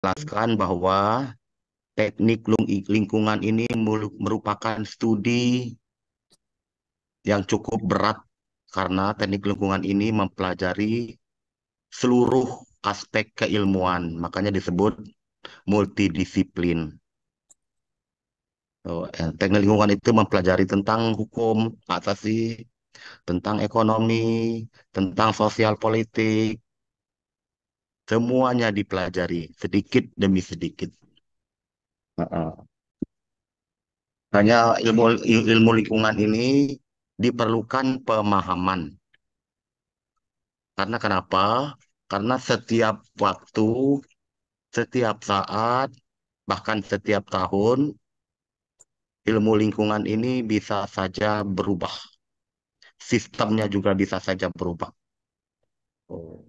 Jelaskan bahwa teknik lingkungan ini merupakan studi yang cukup berat karena teknik lingkungan ini mempelajari seluruh aspek keilmuan, makanya disebut multidisiplin. Teknik lingkungan itu mempelajari tentang hukum asasi, tentang ekonomi, tentang sosial politik, semuanya dipelajari sedikit demi sedikit. Heeh. Hanya ilmu lingkungan ini diperlukan pemahaman. Karena kenapa? Karena setiap waktu, setiap saat, bahkan setiap tahun, ilmu lingkungan ini bisa saja berubah. Sistemnya juga bisa saja berubah. Oh.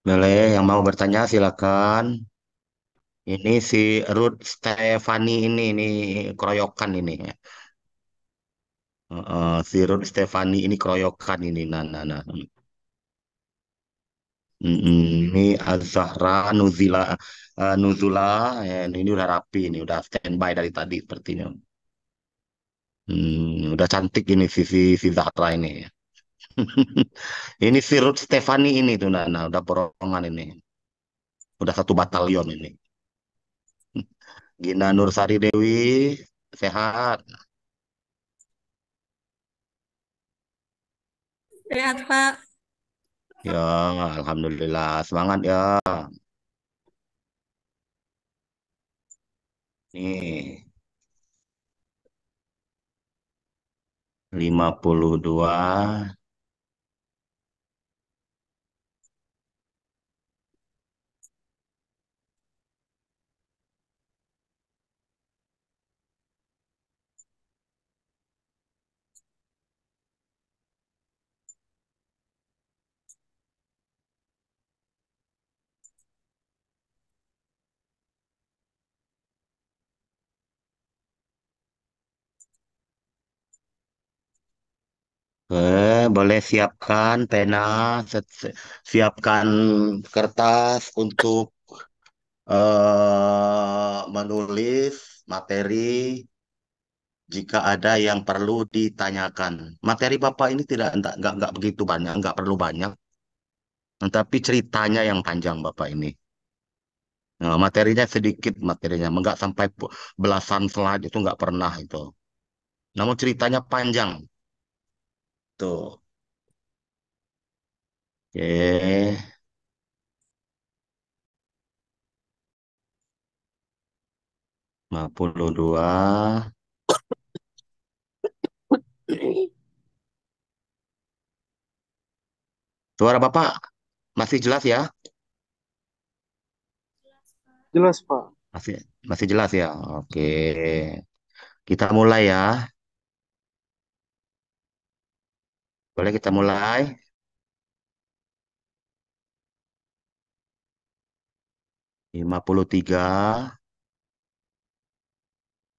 Boleh, yang mau bertanya silakan. Ini si Ruth Stefani ini keroyokan ini. Si Ruth Stefani ini keroyokan ini. Nah. Ini Az-Zahra Nuzula, ini udah rapi, ini udah standby dari tadi sepertinya. Udah cantik ini si Zahra ini. Ini si Ruth Stefani ini tuh, nah, udah borongan ini, udah satu batalion ini. Gina Nursari Dewi, sehat. Sehat, Pak. Ya, alhamdulillah, semangat ya. Nih, 52. Boleh siapkan pena, siapkan kertas untuk menulis materi jika ada yang perlu ditanyakan. Materi Bapak ini nggak begitu banyak, nggak perlu banyak, tapi ceritanya yang panjang Bapak ini. Nah, materinya sedikit materinya, nggak sampai belasan slide itu nggak pernah itu. Namun ceritanya panjang. Tuh. Oke, 52. Suara Bapak masih jelas ya? Jelas, Pak. Masih masih jelas ya. Oke. Kita mulai ya. Boleh kita mulai? 53.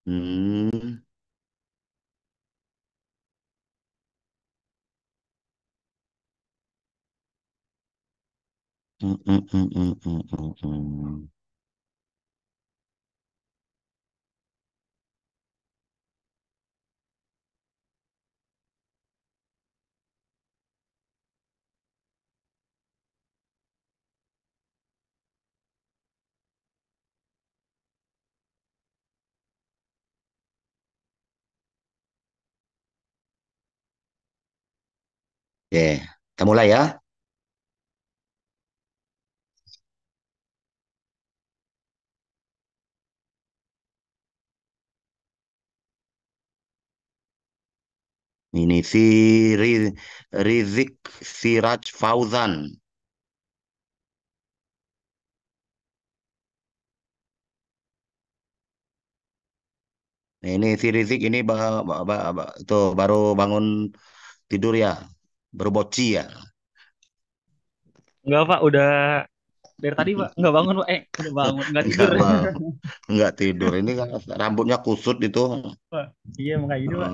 Hmm. Mm, mm, mm, mm, mm, mm, mm. Oke, kita mulai ya. Ini si Rizik Siraj Fauzan. Nah, ini si Rizik ini tuh baru bangun Tidur ya, berboci ya. Enggak Pak, udah dari tadi Pak. Enggak bangun Pak. Udah bangun, enggak tidur. Enggak mau, enggak tidur. Ini kan rambutnya kusut itu. Pak, iya makanya gitu Pak.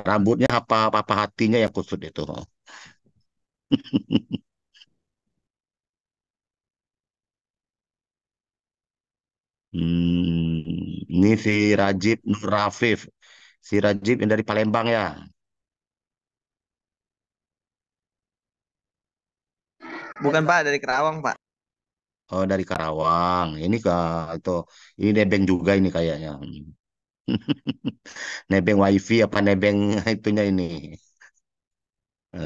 Rambutnya apa hatinya yang kusut itu. Ini si Rajib Nur Rafif. Si Rajib yang dari Palembang ya. Bukan Pak, dari Kerawang Pak. Oh, dari Karawang. Ini ke itu. Ini nebeng juga ini kayaknya. Nebeng wifi apa nebeng itunya ini.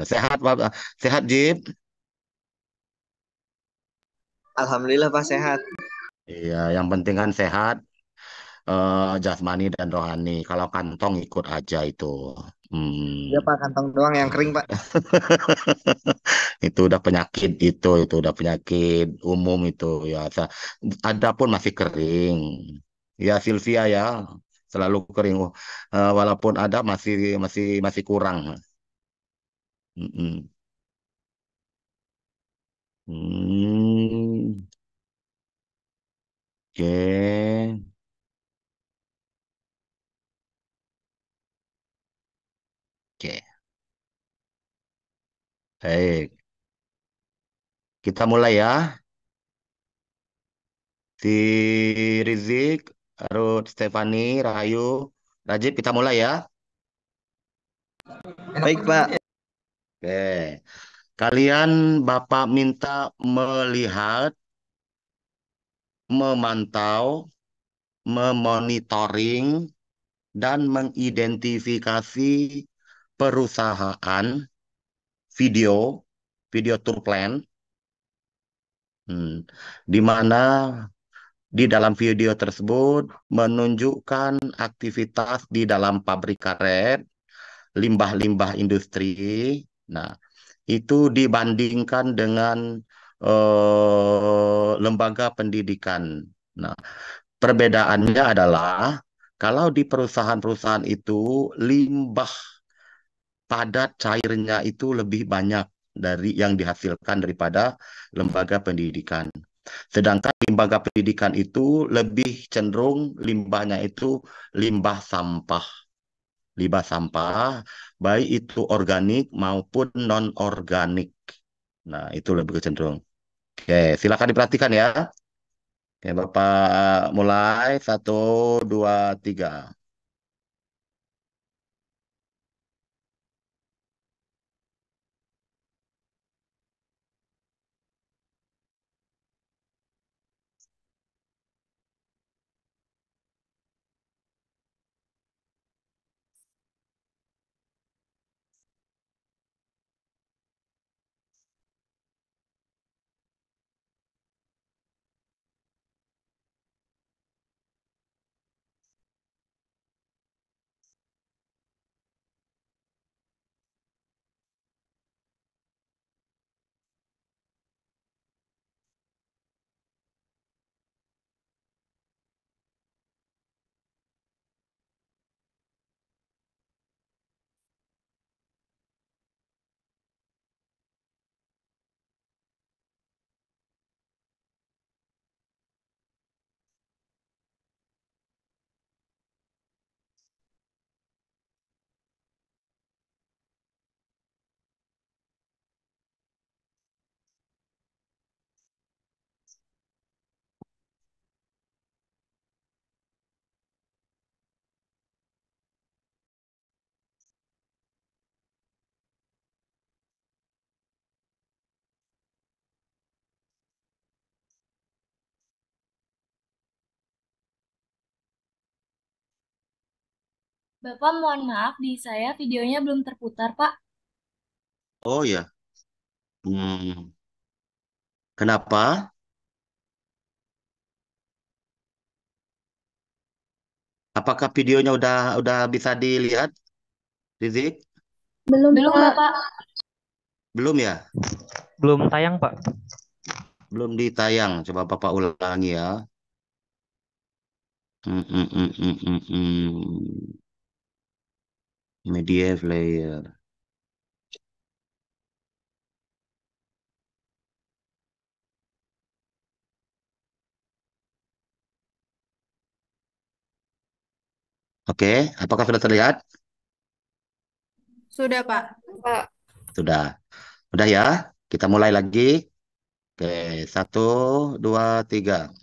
Sehat Pak. Sehat Jib. Alhamdulillah Pak sehat. Iya, yang penting kan sehat, jasmani dan rohani. Kalau kantong ikut aja itu. Dia Hmm. Pak kantong doang yang kering Pak. Itu udah penyakit itu udah penyakit umum itu ya. Ada pun masih kering. Ya Sylvia ya, selalu kering. Walaupun ada masih kurang. Mm-mm. Hmm. Oke. Oke. Baik. Kita mulai ya. Si Rizik, Ruth, Stefani, Rahayu, Rajib, kita mulai ya. Baik Pak. Oke. Kalian Bapak minta melihat, memantau, memonitoring, dan mengidentifikasi perusahaan video, video tour plan, di mana di dalam video tersebut menunjukkan aktivitas di dalam pabrik karet, limbah-limbah industri. Nah, itu dibandingkan dengan lembaga pendidikan. Nah, perbedaannya adalah kalau di perusahaan-perusahaan itu limbah padat cairnya itu lebih banyak dari yang dihasilkan daripada lembaga pendidikan. Sedangkan lembaga pendidikan itu lebih cenderung limbahnya itu limbah sampah. Limbah sampah, baik itu organik maupun non-organik. Nah, itu lebih cenderung. Oke, silakan diperhatikan ya. Oke, Bapak mulai. Satu, dua, tiga. Bapak, mohon maaf, di saya videonya belum terputar, Pak. Oh ya, hmm. Kenapa? Apakah videonya udah bisa dilihat, Rizik? Belum, Belum, Pak. Bapak. Belum ya? Belum tayang Pak. Belum ditayang. Coba Bapak ulangi ya. Hmm, hmm, hmm, hmm, hmm, hmm. Media player. Oke, apakah sudah terlihat? Sudah, Pak. Pak. Sudah. Udah ya, kita mulai lagi. Oke, satu, dua, tiga.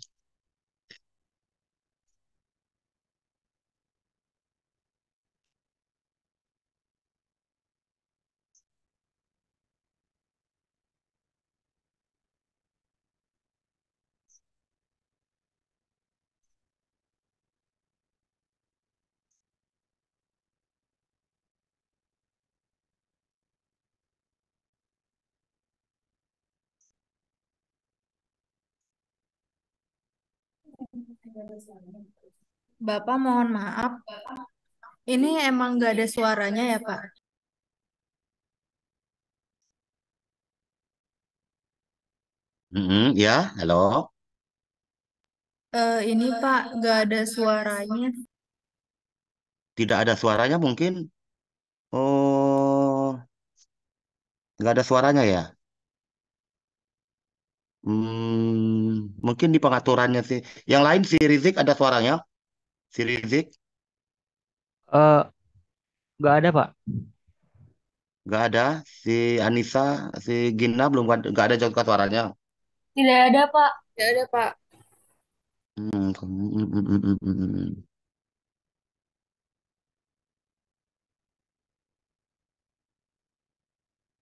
Bapak mohon maaf. Ini emang nggak ada suaranya ya, Pak? Ya, halo. Ini Pak, nggak ada suaranya. Tidak ada suaranya mungkin. Oh, nggak ada suaranya ya. Mungkin di pengaturannya sih. Yang lain si Rizik ada suaranya. Si Rizik Eh, nggak ada, Pak. nggak ada. Si Anissa, si Gina belum nggak ada juga suaranya. Tidak ada, Pak. Tidak ada, Pak. Hmm, mm, mm, mm, mm, mm, mm.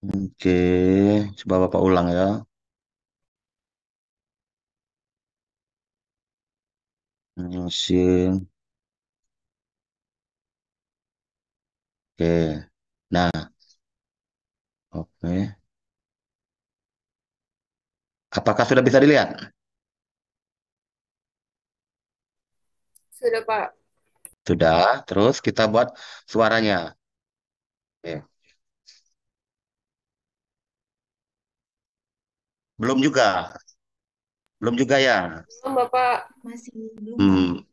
Oke, coba Bapak ulang ya. Mesin. Oke. Nah, oke. Apakah sudah bisa dilihat? Sudah, Pak. Sudah. Terus kita buat suaranya. Oke. Belum juga. Belum juga ya. Belum, Bapak. Masih belum, Pak.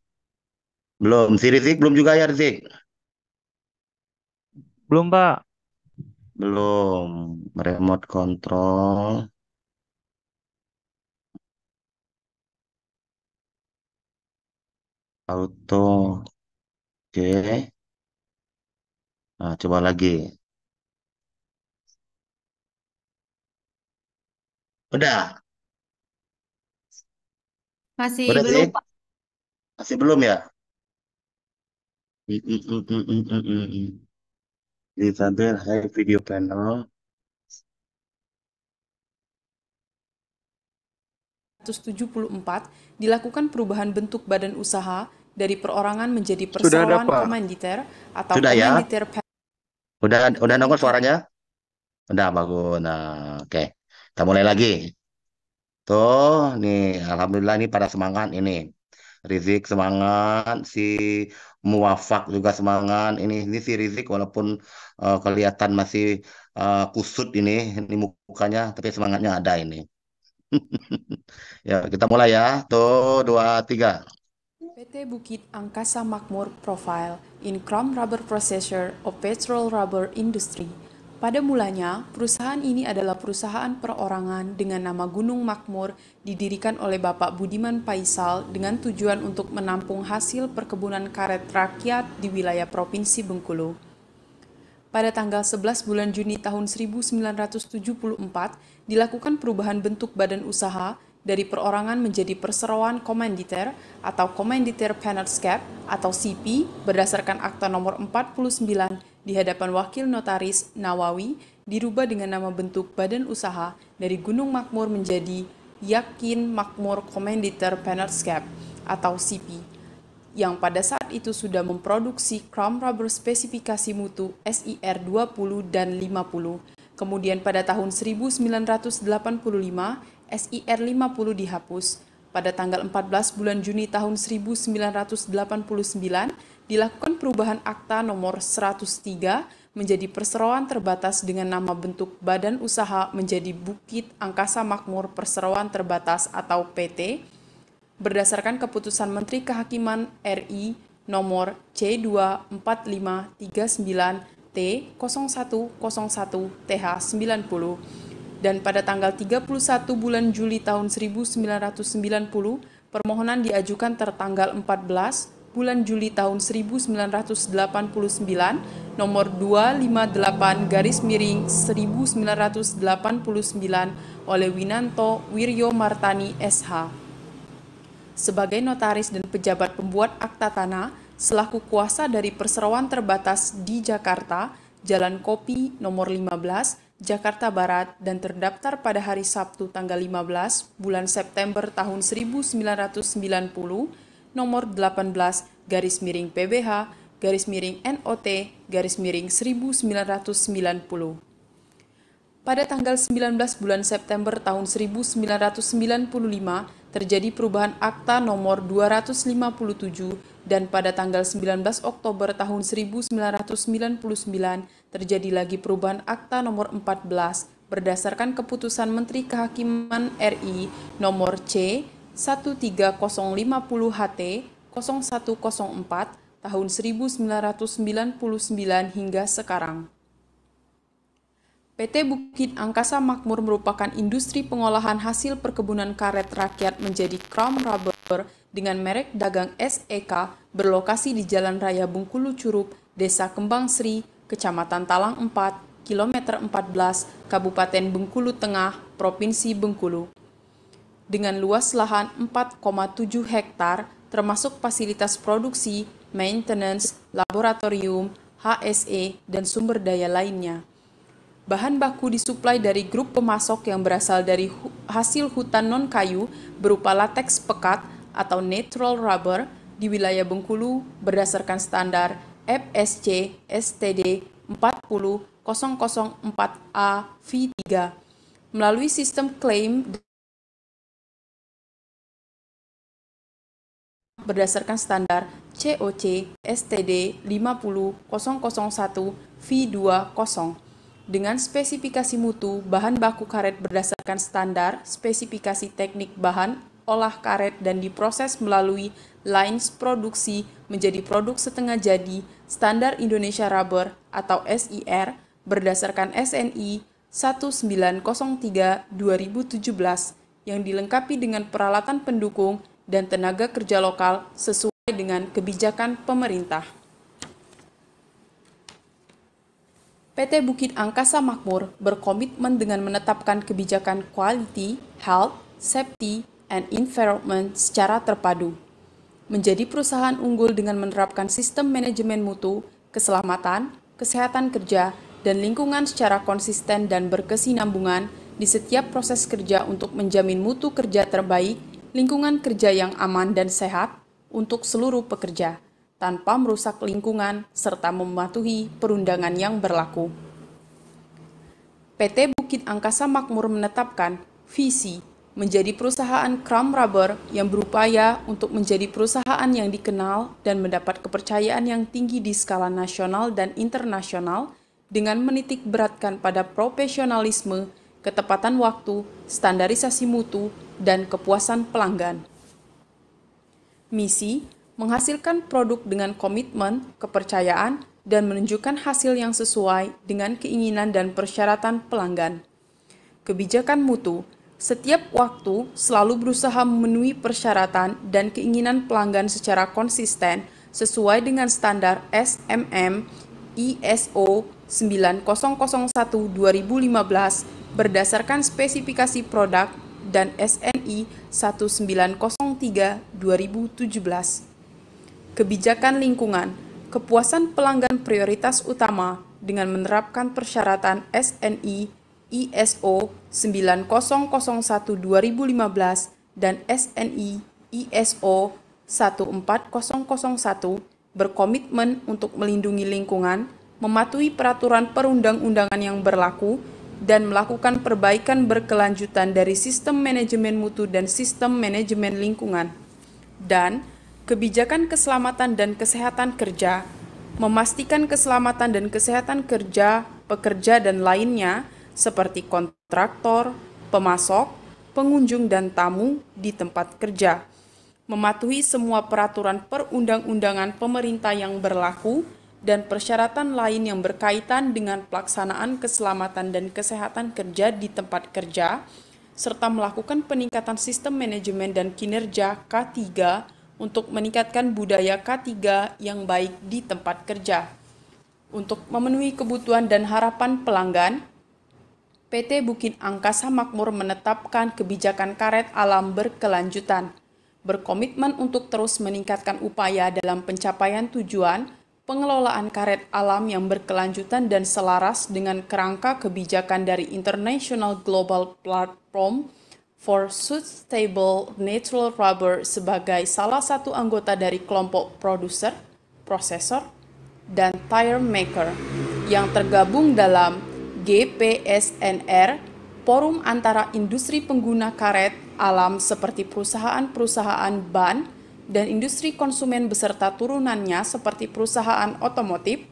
Belum. Si Rizik belum juga ya, Rizik? Belum, Pak. Belum. Remote control. Auto. Oke. Nah, coba lagi. Udah. Masih Udah belum, sih? Pak. Masih belum ya? Mm, mm, mm, mm, mm, mm, mm, mm. Disable high video panel. 1974 dilakukan perubahan bentuk badan usaha dari perorangan menjadi Sudah ada, perseroan Pak. komanditer atau Sudah ya? komanditer Udah nongol suaranya? Udah bagus. Nah, oke. Kita mulai lagi. Tuh, nih, alhamdulillah ini pada semangat ini. Rizik semangat, si Muwafak juga semangat. Ini si Rizik walaupun kelihatan masih kusut ini mukanya, tapi semangatnya ada ini. Ya, kita mulai ya. Tuh, dua, tiga. PT Bukit Angkasa Makmur Profile in Chrome Rubber Processor of Petrol Rubber Industry. Pada mulanya, perusahaan ini adalah perusahaan perorangan dengan nama Gunung Makmur didirikan oleh Bapak Budiman Paisal dengan tujuan untuk menampung hasil perkebunan karet rakyat di wilayah Provinsi Bengkulu. Pada tanggal 11 bulan Juni tahun 1974, dilakukan perubahan bentuk badan usaha dari perorangan menjadi perseroan komanditer atau Komanditer Penetscap atau CP berdasarkan Akta nomor 49 di hadapan Wakil Notaris Nawawi dirubah dengan nama bentuk badan usaha dari Gunung Makmur menjadi Yakin Makmur Komanditer Penetscap atau CP yang pada saat itu sudah memproduksi chrome rubber spesifikasi mutu SIR 20 dan 50. Kemudian pada tahun 1985, SIR 50 dihapus. Pada tanggal 14 bulan Juni tahun 1989, dilakukan perubahan akta nomor 103 menjadi perseroan terbatas dengan nama bentuk badan usaha menjadi Bukit Angkasa Makmur Perseroan Terbatas atau PT, berdasarkan keputusan Menteri Kehakiman RI nomor C24539T0101TH90 dan pada tanggal 31 bulan Juli tahun 1990 permohonan diajukan tertanggal 14 bulan Juli tahun 1989 nomor 258/1989 oleh Winanto Wiryo Martani SH. Sebagai notaris dan pejabat pembuat akta tanah, selaku kuasa dari perseroan terbatas di Jakarta, Jalan Kopi nomor 15, Jakarta Barat, dan terdaftar pada hari Sabtu tanggal 15 bulan September tahun 1990, nomor 18/PBH/NOT/1990. Pada tanggal 19 bulan September tahun 1995 terjadi perubahan akta nomor 257 dan pada tanggal 19 Oktober tahun 1999 terjadi lagi perubahan akta nomor 14 berdasarkan keputusan Menteri Kehakiman RI nomor C 13050 HT 0104 tahun 1999 hingga sekarang. PT Bukit Angkasa Makmur merupakan industri pengolahan hasil perkebunan karet rakyat menjadi Crown Rubber dengan merek dagang SEK berlokasi di Jalan Raya Bengkulu Curup, Desa Kembang Sri, Kecamatan Talang 4, Kilometer 14, Kabupaten Bengkulu Tengah, Provinsi Bengkulu. Dengan luas lahan 4,7 hektar, termasuk fasilitas produksi, maintenance, laboratorium, HSE, dan sumber daya lainnya. Bahan baku disuplai dari grup pemasok yang berasal dari hasil hutan non-kayu berupa lateks pekat atau natural rubber di wilayah Bengkulu berdasarkan standar FSC STD 40004A V3 melalui sistem klaim berdasarkan standar COC STD 50001 V20 dengan spesifikasi mutu bahan baku karet berdasarkan standar spesifikasi teknik bahan olah karet dan diproses melalui lines produksi menjadi produk setengah jadi standar Indonesia Rubber atau SIR berdasarkan SNI 1903/2017 yang dilengkapi dengan peralatan pendukung dan tenaga kerja lokal sesuai dengan kebijakan pemerintah. PT Bukit Angkasa Makmur berkomitmen dengan menetapkan kebijakan quality, health, safety, and environment secara terpadu. Menjadi perusahaan unggul dengan menerapkan sistem manajemen mutu, keselamatan, kesehatan kerja, dan lingkungan secara konsisten dan berkesinambungan di setiap proses kerja untuk menjamin mutu kerja terbaik, lingkungan kerja yang aman dan sehat untuk seluruh pekerja, tanpa merusak lingkungan serta mematuhi perundangan yang berlaku. PT Bukit Angkasa Makmur menetapkan visi menjadi perusahaan Crown Rubber yang berupaya untuk menjadi perusahaan yang dikenal dan mendapat kepercayaan yang tinggi di skala nasional dan internasional dengan menitik beratkan pada profesionalisme, ketepatan waktu, standarisasi mutu, dan kepuasan pelanggan. Misi menghasilkan produk dengan komitmen, kepercayaan, dan menunjukkan hasil yang sesuai dengan keinginan dan persyaratan pelanggan. Kebijakan mutu, setiap waktu selalu berusaha memenuhi persyaratan dan keinginan pelanggan secara konsisten sesuai dengan standar SMM ISO 9001/2015 berdasarkan spesifikasi produk dan SNI 1903/2017. Kebijakan lingkungan, kepuasan pelanggan prioritas utama dengan menerapkan persyaratan SNI ISO 9001/2015 dan SNI ISO 14001 berkomitmen untuk melindungi lingkungan, mematuhi peraturan perundang-undangan yang berlaku, dan melakukan perbaikan berkelanjutan dari sistem manajemen mutu dan sistem manajemen lingkungan. Dan kebijakan keselamatan dan kesehatan kerja, memastikan keselamatan dan kesehatan kerja, pekerja dan lainnya seperti kontraktor, pemasok, pengunjung dan tamu di tempat kerja. Mematuhi semua peraturan perundang-undangan pemerintah yang berlaku dan persyaratan lain yang berkaitan dengan pelaksanaan keselamatan dan kesehatan kerja di tempat kerja, serta melakukan peningkatan sistem manajemen dan kinerja K3 untuk meningkatkan budaya K3 yang baik di tempat kerja. Untuk memenuhi kebutuhan dan harapan pelanggan, PT Bukit Angkasa Makmur menetapkan kebijakan karet alam berkelanjutan, berkomitmen untuk terus meningkatkan upaya dalam pencapaian tujuan pengelolaan karet alam yang berkelanjutan dan selaras dengan kerangka kebijakan dari International Global Platform for Sustainable Natural Rubber sebagai salah satu anggota dari kelompok produser, prosesor, dan tire maker yang tergabung dalam GPSNR, forum antara industri pengguna karet alam seperti perusahaan-perusahaan ban dan industri konsumen beserta turunannya seperti perusahaan otomotif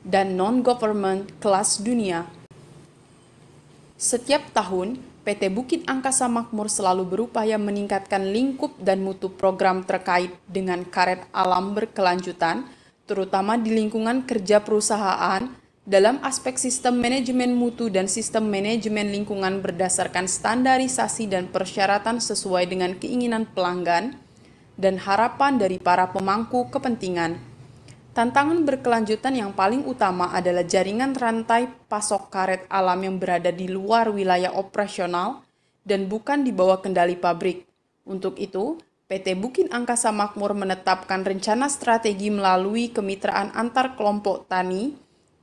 dan non-government kelas dunia. Setiap tahun, PT Bukit Angkasa Makmur selalu berupaya meningkatkan lingkup dan mutu program terkait dengan karet alam berkelanjutan, terutama di lingkungan kerja perusahaan, dalam aspek sistem manajemen mutu dan sistem manajemen lingkungan berdasarkan standarisasi dan persyaratan sesuai dengan keinginan pelanggan dan harapan dari para pemangku kepentingan. Tantangan berkelanjutan yang paling utama adalah jaringan rantai pasok karet alam yang berada di luar wilayah operasional dan bukan di bawah kendali pabrik. Untuk itu, PT Bukit Angkasa Makmur menetapkan rencana strategi melalui kemitraan antar kelompok tani,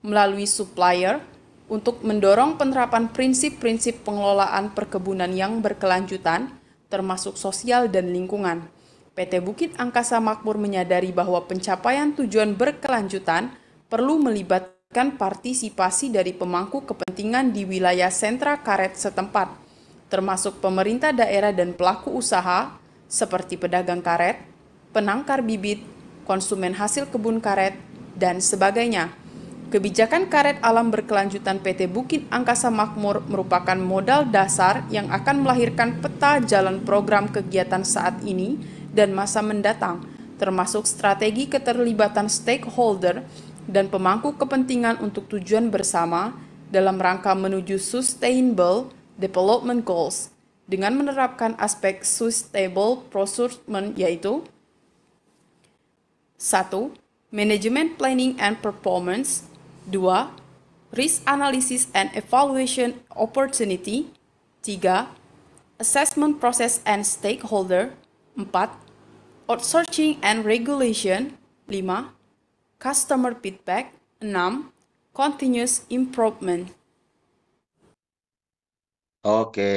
melalui supplier, untuk mendorong penerapan prinsip-prinsip pengelolaan perkebunan yang berkelanjutan, termasuk sosial dan lingkungan. PT Bukit Angkasa Makmur menyadari bahwa pencapaian tujuan berkelanjutan perlu melibatkan partisipasi dari pemangku kepentingan di wilayah sentra karet setempat, termasuk pemerintah daerah dan pelaku usaha seperti pedagang karet, penangkar bibit, konsumen hasil kebun karet, dan sebagainya. Kebijakan karet alam berkelanjutan PT Bukit Angkasa Makmur merupakan modal dasar yang akan melahirkan peta jalan program kegiatan saat ini dan masa mendatang, termasuk strategi keterlibatan stakeholder dan pemangku kepentingan untuk tujuan bersama dalam rangka menuju Sustainable Development Goals dengan menerapkan aspek sustainable procurement yaitu 1. Management Planning and Performance 2. Risk Analysis and Evaluation Opportunity 3. Assessment Process and Stakeholder 4. Outsourcing and Regulation 5. Customer Feedback 6. Continuous Improvement. Oke.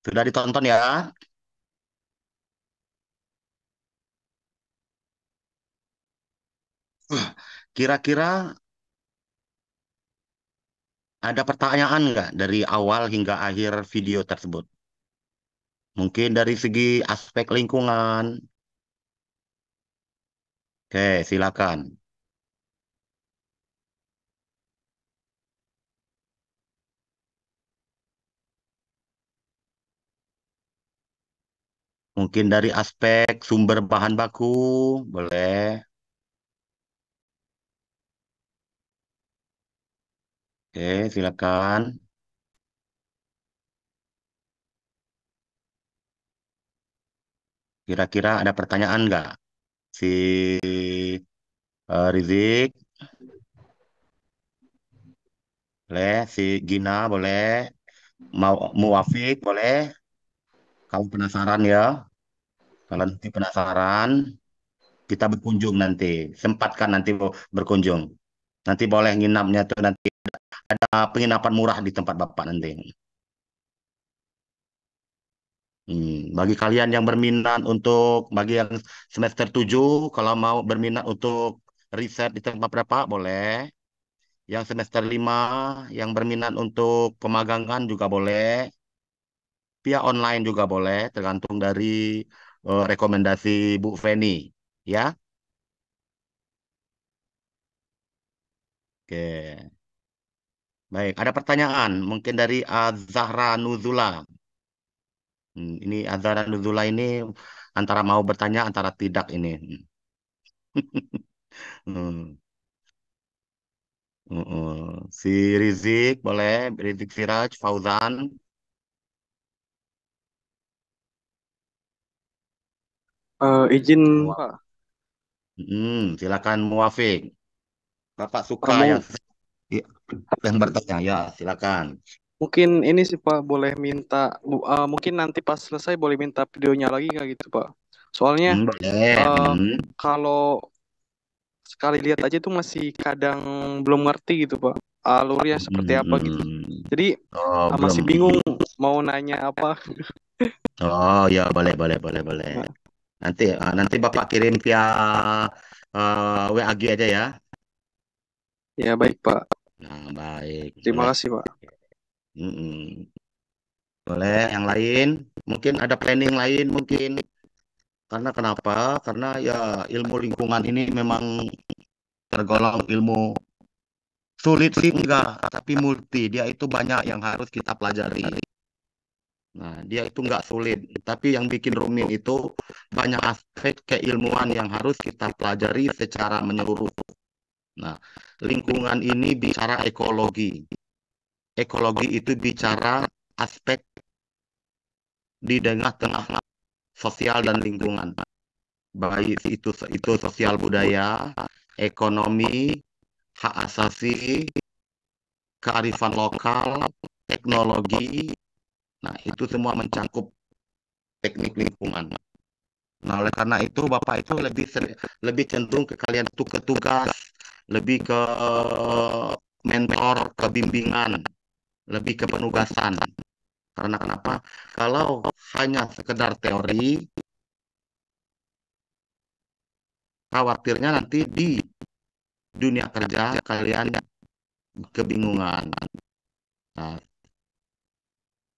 Sudah ditonton ya? Kira-kira ada pertanyaan nggak dari awal hingga akhir video tersebut? Mungkin dari segi aspek lingkungan. Oke, silakan. Mungkin dari aspek sumber bahan baku, boleh. Oke, silakan. Kira-kira ada pertanyaan nggak? Si Rizik, boleh. Si Gina, boleh. Mau Muafik, boleh. Kamu penasaran ya? Kalau nanti penasaran, kita berkunjung nanti. Sempatkan nanti berkunjung. Nanti boleh nginapnya tuh nanti ada penginapan murah di tempat Bapak nanti. Bagi kalian yang berminat bagi yang semester 7, kalau mau berminat untuk riset di tempat Bapak, boleh. Yang semester 5, yang berminat untuk pemagangan juga boleh. Via online juga boleh, tergantung dari rekomendasi Bu Feni. Ya, oke. Baik, ada pertanyaan mungkin dari Zahra Nuzula. Ini Zahra Nuzula ini antara mau bertanya antara tidak ini. Hmm, Si Rizik boleh, Rizik Siraj, Fauzan. Izin Muaf- Pak. Silakan Muafik. Bapak Ah, suka mau- yang bertanya, ya silakan. Mungkin ini sih Pak, boleh minta, mungkin nanti pas selesai boleh minta videonya lagi nggak gitu Pak? Soalnya Boleh. eh, kalau sekali lihat aja tuh masih kadang belum ngerti gitu Pak, alurnya seperti apa gitu. Jadi Oh, masih belum. bingung mau nanya apa. Oh, ya boleh, boleh, boleh, boleh. Nah, Nanti Bapak kirim via WAG aja ya. ya baik Pak, Nah, baik, terima boleh. kasih Pak. Mm-mm. Boleh, yang lain. Mungkin ada planning lain mungkin. Karena kenapa? Karena ya ilmu lingkungan ini memang tergolong ilmu sulit sih enggak, tapi multi. Dia itu banyak yang harus kita pelajari. Nah, dia itu enggak sulit, tapi yang bikin rumit itu banyak aspek keilmuan yang harus kita pelajari secara menyeluruh. Nah, lingkungan ini bicara ekologi. Ekologi itu bicara aspek di tengah-tengah sosial dan lingkungan. Baik itu sosial budaya, ekonomi, hak asasi, kearifan lokal, teknologi. Nah, itu semua mencakup teknik lingkungan. Nah, oleh karena itu Bapak itu lebih cenderung ke kalian itu ke tugas, lebih ke mentor, ke bimbingan, lebih ke penugasan. Karena kenapa? Kalau hanya sekedar teori, khawatirnya nanti di dunia kerja kalian kebingungan. Nah,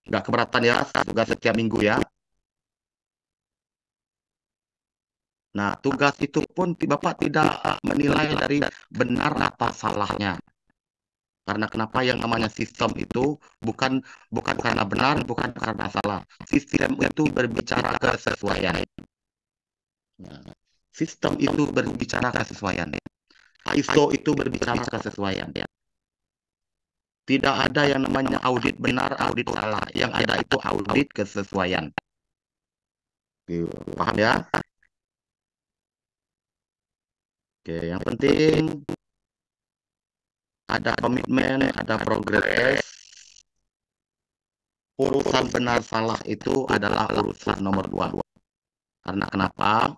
nggak keberatan ya, tugas setiap minggu ya. Nah, tugas itu pun Bapak tidak menilai dari benar apa salahnya. Karena kenapa yang namanya sistem itu bukan bukan karena benar, bukan karena salah. Sistem itu berbicara kesesuaian. Nah, sistem itu berbicara kesesuaian. ISO itu berbicara kesesuaian. Tidak ada yang namanya audit benar, audit salah. Yang ada itu audit kesesuaian. Paham ya? Oke, yang penting ada komitmen, ada progres. Urusan benar salah itu adalah urusan nomor 2. Karena kenapa?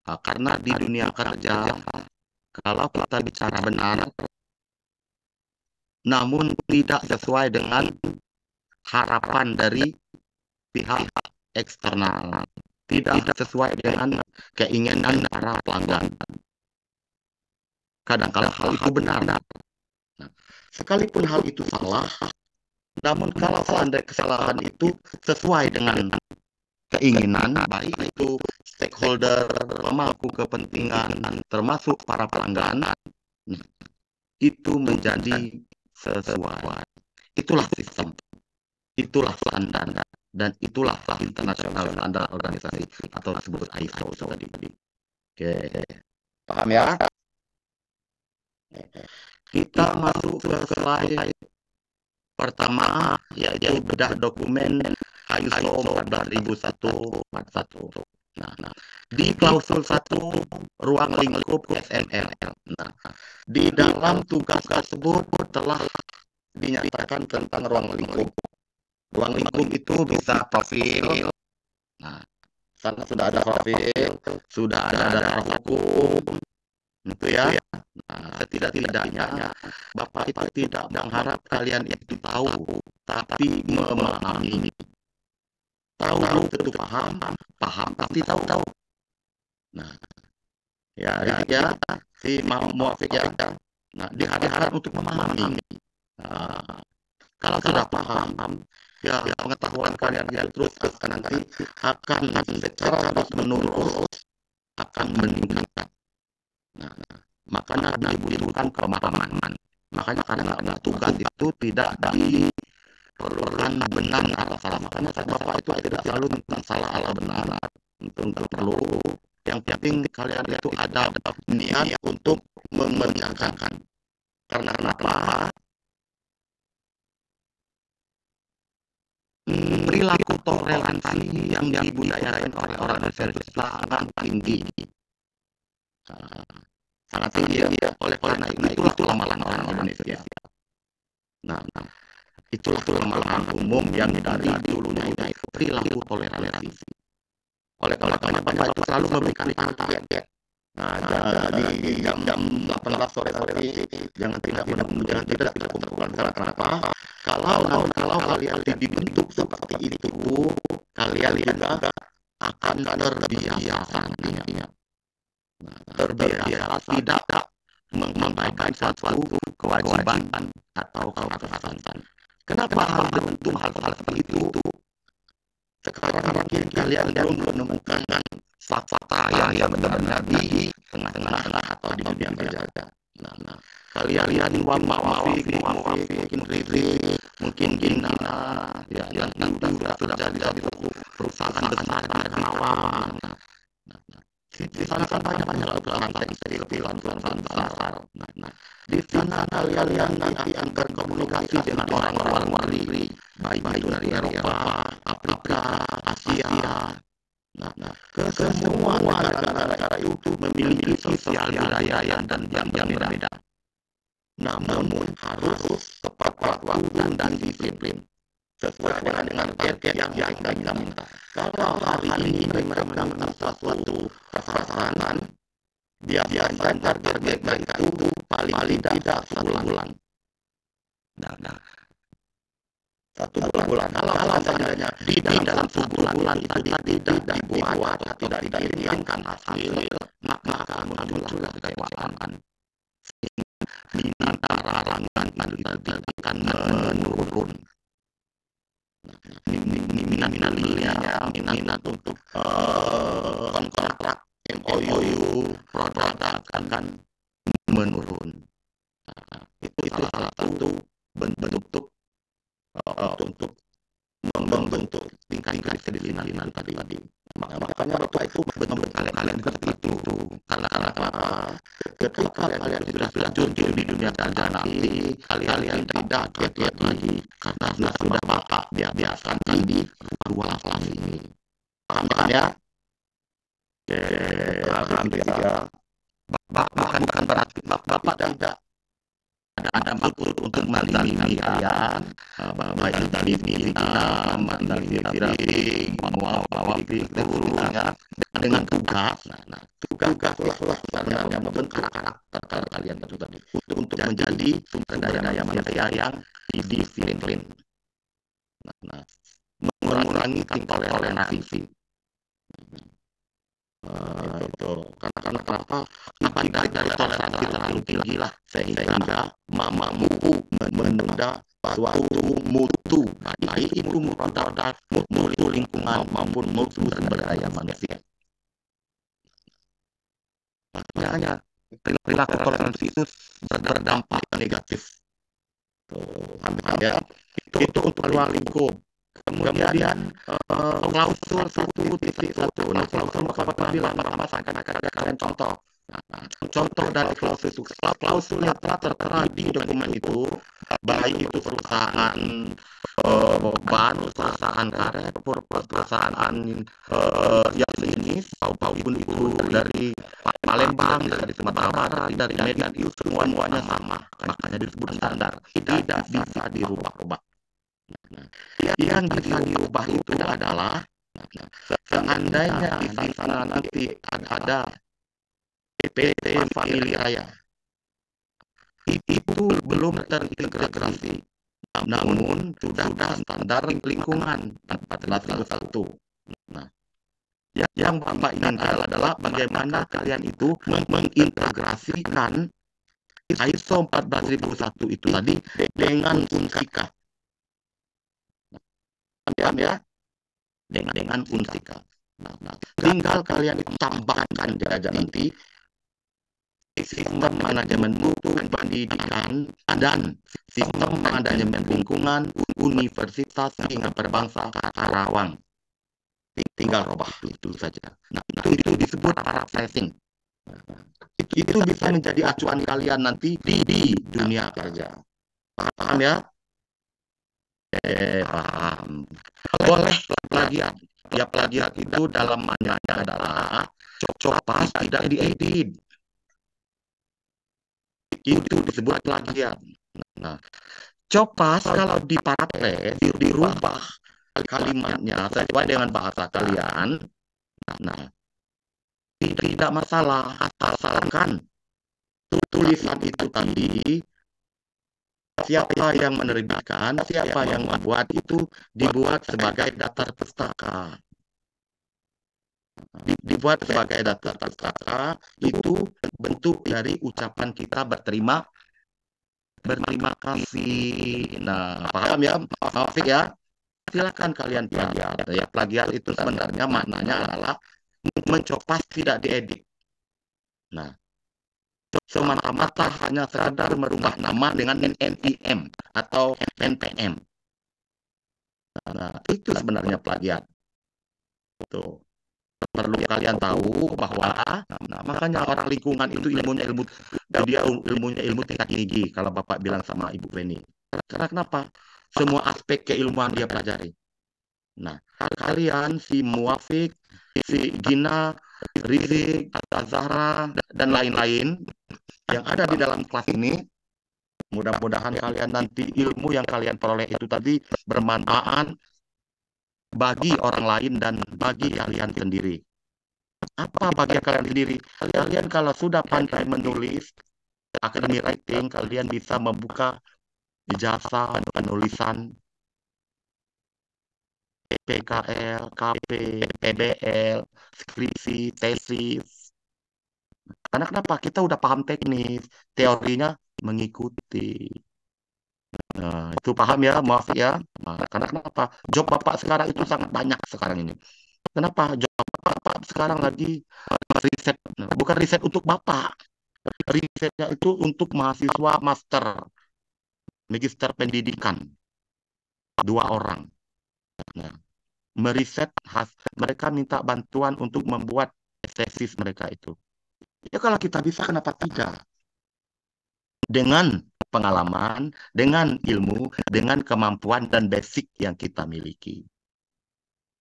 Karena di dunia kerja, kalau kita bicara benar, namun tidak sesuai dengan harapan dari pihak eksternal, tidak sesuai dengan keinginan para pelanggan. Kadang-kala hal itu benar. Nah, sekalipun hal itu salah, namun kalau seandainya kesalahan itu sesuai dengan keinginan, baik itu stakeholder, pemangku kepentingan, termasuk para pelanggan, itu menjadi sesuai. Itulah sistem, itulah standar, dan itulah internasional standar organisasi atau disebut ISO tadi. Oke, paham ya? Kita masuk ke slide pertama, yaitu bedah dokumen ISO 14001-41. Nah, di klausul 1, ruang lingkup SML. Nah, di dalam tugas tersebut telah dinyatakan tentang ruang lingkup. Ruang lingkup itu bisa profil. Nah, sana sudah ada profil, sudah ada dasar hukum, itu ya. Nah, setidak-tidaknya Bapak itu tidak mengharap kalian itu tahu, tapi memahami. Tahu belum tentu paham, paham tapi tahu. Nah, ya si Muafik ya. Nah, diharapkan untuk memahami. Nah, kalau sudah paham, ya pengetahuan kalian ya terus akan nanti akan secara terus menerus akan meningkat. Nah, makanya dibutuhkan pemahaman. Makanya karena tugas itu tidak diperlukan benar atau salah. Makanya Bapak itu tidak selalu tentang salah atau benar. Tentu perlu. Yang penting kalian itu ada niat untuk mengerjakan. Karena kenapa? Perilaku toleransi yang dibudayakan oleh orang Indonesia sangat tinggi. Sangat tinggi ya. Oleh karena itulah kelemahan orang Indonesia. Nah, itulah kelemahan umum yang dari dulunya itu perilaku toleransi. Oleh karena banyak itu selalu memberikan target. Nah, di jam 18 sore tadi jangan tidak kumpulkan. Kenapa? Kalau kalian dibentuk seperti itu, kalian juga akan terbiasa nantinya. Terbiasa tidak mengabaikan suatu kewajiban atau keharusan. Kenapa harus dibentuk hal-hal seperti itu? Sekarang mungkin kalian belum menemukan fakta yang benar-benar di tengah-tengah atau di dunia kerja. Nah, kalian mungkin Riri, mungkin Gina, ya yang sudah jadi satu perusahaan besar di Karawang. Di sana kan banyak perusahaan perusahaan besar. Nah, di sana kalian nanti akan berkomunikasi dengan orang-orang luar negeri, baik itu dari Eropa, Afrika, Asia. Nah, ke semua negara itu memiliki sosial budaya dan yang berbeda. Namun harus tepat waktu dan disiplin sesuai dengan target yang kita minta. Kalau hari ini mereka melakukan sesuatu perasaan, biasanya target mereka itu paling tidak sebulan. Nah, satu bulan. Kalau seandainya di dalam sebulan itu tidak dibuat atau tidak diinginkan hasil, maka akan muncul kekecewaan. Minat larangan itu akan menurun. Minat untuk kontrak MOU produk akan menurun. Itu salah satu bentuk untuk membentuk tingkat kedisiplinan tadi. Makanya Bapak itu betul kalian seperti itu. Karena ketika kalian sudah jujur di dunia kerja nanti, kalian tidak kaget lagi karena sudah Bapak biasa di ruang kelas ini. Paham ya? Alhamdulillah. Bukan berarti Bapak tidak ada maksud untuk menzalimi kalian, baik dari Vietnam, dari Philippines, bawa seluruhnya dengan tugas. Nah, tugaslah sebenarnya yang membentuk karakter kalian itu tadi untuk menjadi sumber daya manusia yang disiplin. Nah, mengurangi tingkat toleransi. Itu karena kenapa dari toleransi terlalu tinggi lah sehingga mampu menunda suatu mutu baik itu mutu lingkungan maupun mutu sumber daya manusia. Makanya perilaku toleransi itu berdampak negatif. Itu untuk ruang lingkup. Kemudian klausul 1.1. Nah, klausul Bapak bilang akan ada kalian contoh. Contoh dari klausul itu. Klausul yang telah tertera di dokumen itu, baik itu perusahaan ban, perusahaan karet, perusahaan yang sejenis, maupun itu dari Palembang, dari Sumatera Barat, dari Medan, itu semuanya sama. Makanya disebut standar. Tidak bisa dirubah-rubah. Yang bisa diubah itu adalah seandainya di sana nanti ada PT Family Raya, itu belum terintegrasi, namun sudah standar lingkungan 1401. Nah, yang Bapak inginkan adalah bagaimana kalian itu mengintegrasikan ISO 14001 itu tadi dengan Unsika. Ya, dengan Unsika. Nah, tinggal kalian tambahkan aja nanti sistem manajemen mutu pendidikan dan sistem manajemen lingkungan Universitas hingga Berbangsa Karawang. Tinggal robah itu saja. Nah, itu disebut paraphrasing. Itu bisa menjadi acuan kalian nanti di dunia kerja. Paham ya? Paham. Boleh plagiat. Ya plagiat itu dalam maknanya adalah copas tidak diedit. Itu disebut plagiat. Nah, copas kalau diparaphrase, dirubah kalimatnya sesuai dengan bahasa kalian, nah tidak masalah asalkan tulisan itu tadi siapa yang menerbitkan, siapa yang membuat itu dibuat sebagai daftar pustaka. Dibuat sebagai daftar pustaka itu bentuk dari ucapan kita berterima kasih. Nah, paham ya, Taufik ya? Silakan kalian plagiat. Ya, plagiat itu sebenarnya maknanya adalah mencopas tidak diedit. Nah, semata-mata hanya sekadar merubah nama dengan NIM atau NPM. Nah, itu sebenarnya plagiat. Tuh. Perlu kalian tahu bahwa makanya orang lingkungan itu ilmunya ilmu tingkat tinggi kalau Bapak bilang sama Ibu Feni. Karena kenapa? Semua aspek keilmuan dia pelajari. Nah, kalian si Muafik, si Gina, Rizik, Zahra, dan lain-lain yang ada di dalam kelas ini, mudah-mudahan kalian nanti ilmu yang kalian peroleh itu tadi bermanfaat bagi orang lain dan bagi kalian sendiri. Apa bagi kalian sendiri? Kalian kalau sudah pandai menulis academic writing, kalian bisa membuka ijazah penulisan PKL, KP, PBL, skripsi, tesis. Karena kenapa? Kita udah paham teknis, teorinya mengikuti. Nah, itu paham ya, maaf ya. Nah, karena kenapa? Job Bapak sekarang itu sangat banyak sekarang ini. Kenapa? Job Bapak sekarang lagi riset. Nah, bukan riset untuk Bapak. Risetnya itu untuk mahasiswa magister pendidikan. 2 orang. Nah, meriset mereka minta bantuan untuk membuat tesis mereka itu. Ya kalau kita bisa, kenapa tidak? Dengan pengalaman, dengan ilmu, dengan kemampuan dan basic yang kita miliki.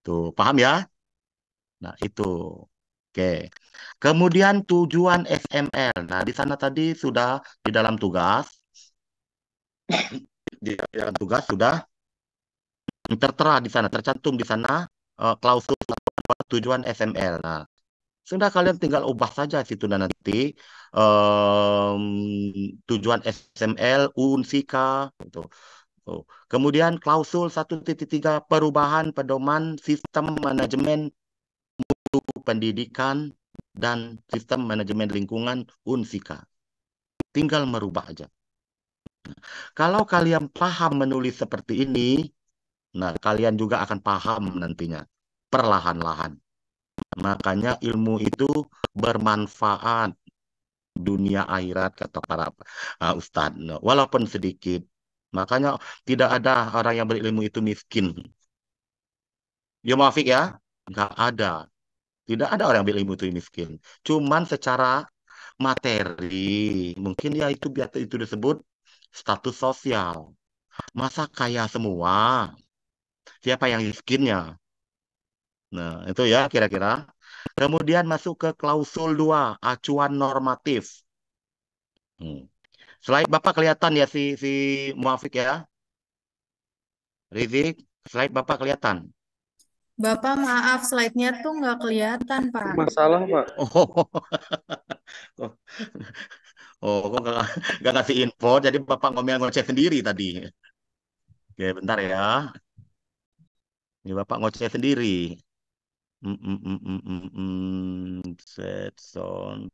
Tuh, paham ya? Nah, itu. Oke. Kemudian tujuan SML. Nah, di sana tadi sudah di dalam tugas. Di dalam tugas sudah tertera di sana, tercantum di sana klausul tujuan SML. Nah, sudah kalian tinggal ubah saja situ dan nanti tujuan SML unsika gitu. Kemudian klausul 1.3 perubahan pedoman sistem manajemen mutu pendidikan dan sistem manajemen lingkungan unsika. Tinggal merubah aja. Kalau kalian paham menulis seperti ini, nah kalian juga akan paham nantinya perlahan-lahan. Makanya ilmu itu bermanfaat dunia akhirat kata para ustadz. Walaupun sedikit. Makanya tidak ada orang yang berilmu itu miskin. Ya Muafiq ya, nggak ada. Tidak ada orang yang berilmu itu miskin. Cuman secara materi, mungkin ya itu itu disebut status sosial. Masa kaya semua? Siapa yang miskinnya? Nah, itu ya kira-kira. Kemudian masuk ke klausul 2, acuan normatif. Slide Bapak kelihatan ya si Muafiq ya? Rizik, slide Bapak kelihatan? Bapak maaf, slide-nya tuh nggak kelihatan, Pak. Masalah, Pak. Kok nggak ngasih info, jadi Bapak ngomel-ngoceh sendiri tadi. Oke, bentar ya. Ini Bapak ngoceh sendiri. Set sound.